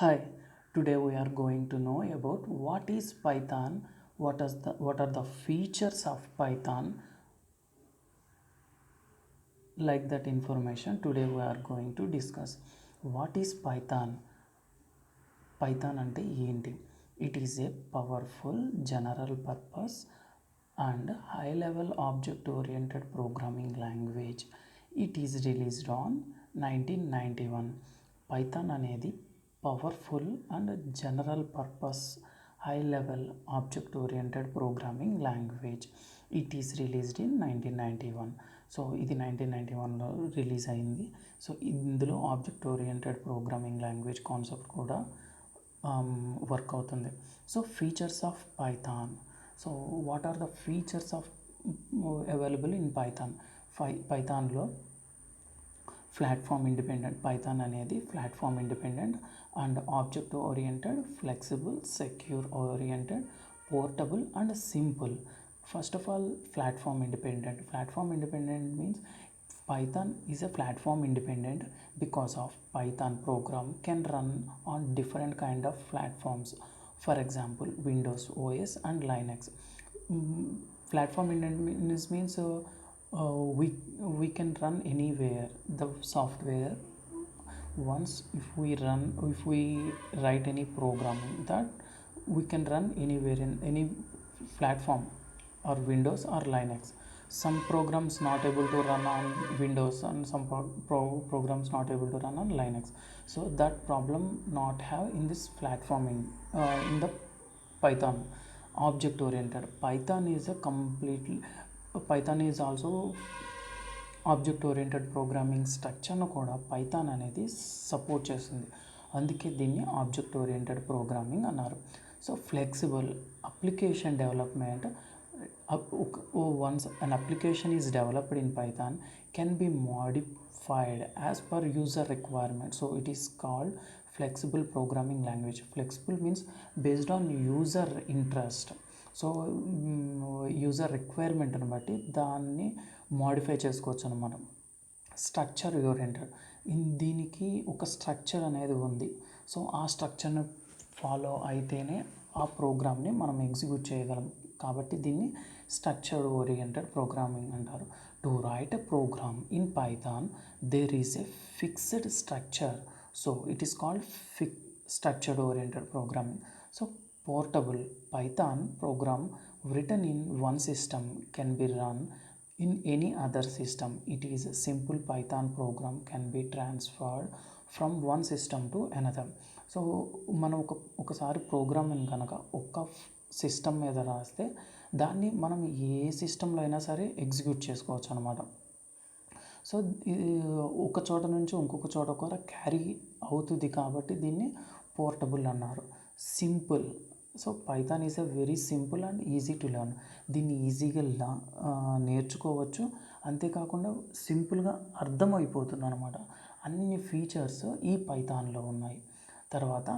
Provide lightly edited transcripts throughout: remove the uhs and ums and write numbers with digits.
Hi, today we are going to know about what is Python, what are the features of Python, like that information today we are going to discuss. What is Python? Python ante enti? It is a powerful general purpose and high level object oriented programming language. It is released on 1991. Python అనేది powerful and general purpose high level object oriented programming language. It is released in 1991. So ఇది 1991లో release అయింది. So ఇందులో object oriented programming language concept కూడా work అవుతుంది. So features of Python. So what are the features of available in Python? పైథాన్లో platform independent, Python అనేది platform independent and object oriented, flexible, secure oriented, portable and simple. First of all platform independent. Platform independent means Python is a platform independent because of Python program can run on different kind of platforms. For example, Windows OS and Linux. Platform independence means we can run anywhere the software. Once if we write any program, that we can run anywhere in any platform or Windows or Linux. Some programs not able to run on Windows and some programs not able to run on Linux. So that problem not have in this platform in the Python. Object oriented. Python is also object oriented programming స్ట్రక్చర్ను కూడా Python అనేది support చేస్తుంది. అందుకే దీన్ని object oriented programming అన్నారు. So flexible application development. Once an application is developed in Python can be modified as per user requirement. So it is called flexible programming language. Flexible means based on user interest. So user రిక్వైర్మెంట్ని బట్టి దాన్ని modify చేసుకోవచ్చు అన్నమాట. Structure oriented. దీనికి ఒక structure అనేది ఉంది. So ఆ స్ట్రక్చర్ని ఫాలో అయితేనే ఆ ప్రోగ్రామ్ని మనం ఎగ్జిక్యూట్ చేయగలం. కాబట్టి దీన్ని స్ట్రక్చర్డ్ ఓరియంటెడ్ ప్రోగ్రామింగ్ అంటారు. To write a program in Python there is a fixed structure. So it is called structured oriented programming. So portable. Python program written in one system can be run in any other system. It is a simple Python program can be transferred from one system to another. So మనం ఒకసారి ప్రోగ్రామ్ని కనుక ఒక system మీద రాస్తే దాన్ని మనం ఏ సిస్టంలో అయినా సరే ఎగ్జిక్యూట్ చేసుకోవచ్చు అనమాట. సో ఒక చోట నుంచి ఇంకొక చోట కూడా క్యారీ అవుతుంది కాబట్టి దీన్ని పోర్టబుల్ అన్నారు. Simple. So Python is a very simple and easy to learn. దీన్ని ఈజీగా నేర్చుకోవచ్చు. అంతేకాకుండా సింపుల్గా అర్థమైపోతుంది అనమాట. అన్ని ఫీచర్స్ ఈ పైథాన్లో ఉన్నాయి. తర్వాత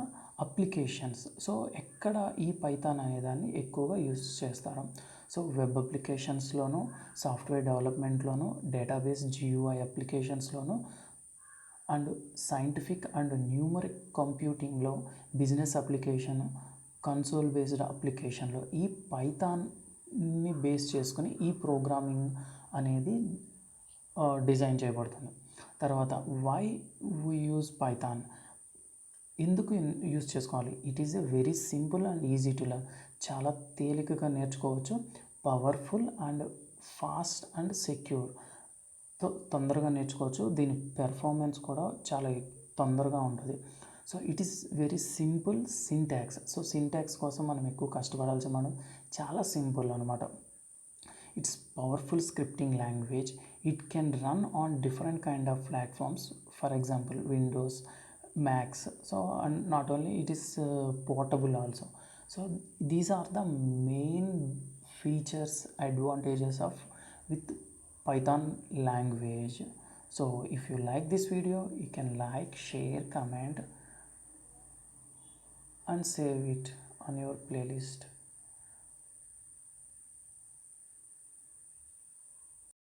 అప్లికేషన్స్. సో ఎక్కడ ఈ పైథాన్ అనేదాన్ని ఎక్కువగా యూస్ చేస్తారు? సో వెబ్ అప్లికేషన్స్లోను, సాఫ్ట్వేర్ డెవలప్మెంట్లోను, డేటాబేస్ GUI అప్లికేషన్స్లోను అండ్ సైంటిఫిక్ అండ్ న్యూమరిక్ కంప్యూటింగ్లో, బిజినెస్ అప్లికేషన్, కన్సోల్ బేస్డ్ అప్లికేషన్లో ఈ పైథాన్ని బేస్ చేసుకుని ఈ ప్రోగ్రామింగ్ అనేది డిజైన్ చేయబడుతుంది. తర్వాత వై వీ యూజ్ పైథాన్. ఎందుకు యూజ్ చేసుకోవాలి? It is a very simple and easy to learn. చాలా తేలికగా నేర్చుకోవచ్చు. Powerful and fast and secure. తొందరగా నేర్చుకోవచ్చు. దీని పెర్ఫార్మెన్స్ కూడా చాలా తొందరగా ఉంటుంది. So it is very simple. Syntax. So syntax కోసం మనం ఎక్కువ కష్టపడాల్సి మనం చాలా సింపుల్ అనమాట. It's powerful scripting language. It can run on different kind of platforms. For example Windows, max. So and not only it is portable also. So these are the main features, advantages of with Python language. So if you like this video, you can like, share, comment and save it on your playlist.